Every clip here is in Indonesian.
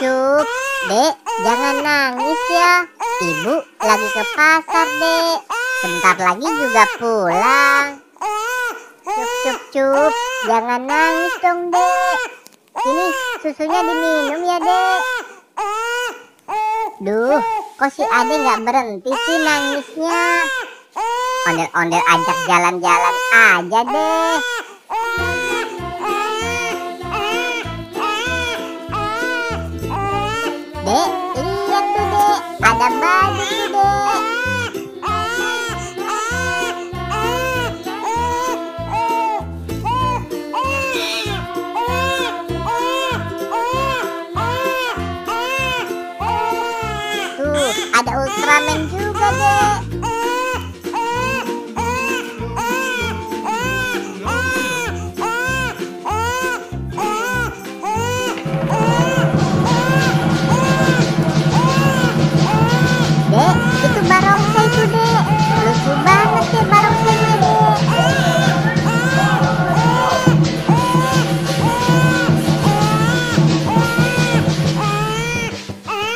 cup. Dek, jangan nangis ya. Ibu lagi ke pasar, Dek. Bentar lagi juga pulang. Cup. Jangan nangis dong, Dek. Ini susunya diminum ya, Dek. Duh, kok si Ade nggak berhenti sih nangisnya? Ondel-ondel ajak jalan-jalan aja deh. Dek, lihat tuh Dek, ada baju tuh Dek. Tuh, ada Ultraman juga Dek. Dek, itu barongsai tuh Dek. Lucu banget ya barongsainya Dek.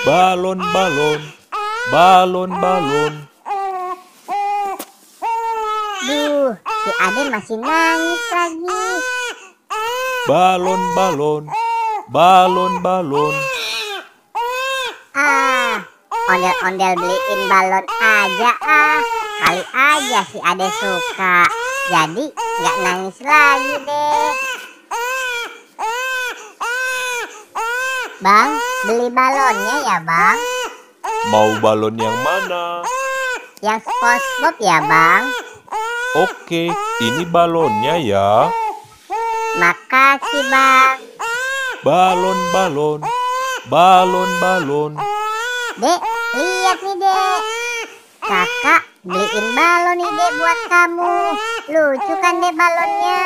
Balon. Duh, si Ade masih nangis lagi. Balon. Ondel-ondel beliin balon aja ah. Kali aja si Ade suka. Jadi nggak nangis lagi deh. Bang, beli balonnya ya Bang. Mau balon yang mana? Yang SpongeBob ya Bang. Oke, ini balonnya ya. Makasih Bang. Balon. Dek, lihat nih Dek. Kakak beliin balon nih Dek buat kamu. Lucu kan Dek balonnya?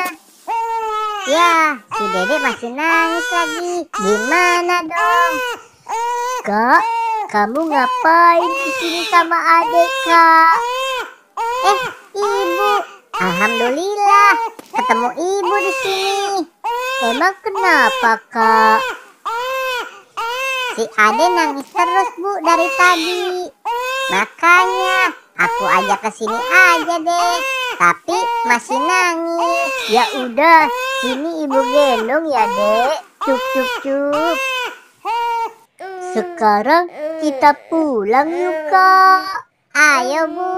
Ya, si Dede masih nangis lagi. Gimana dong? Kak, kamu ngapain di sini sama adik Kak? Ibu. Alhamdulillah, ketemu ibu di sini. Emang kenapa Kak? Si Ade nangis terus Bu dari tadi. Makanya aku ajak ke sini aja deh. Tapi masih nangis. Ya udah, sini ibu gendong ya Dek. Cup. Sekarang kita pulang yuk Kak. Ayo Bu.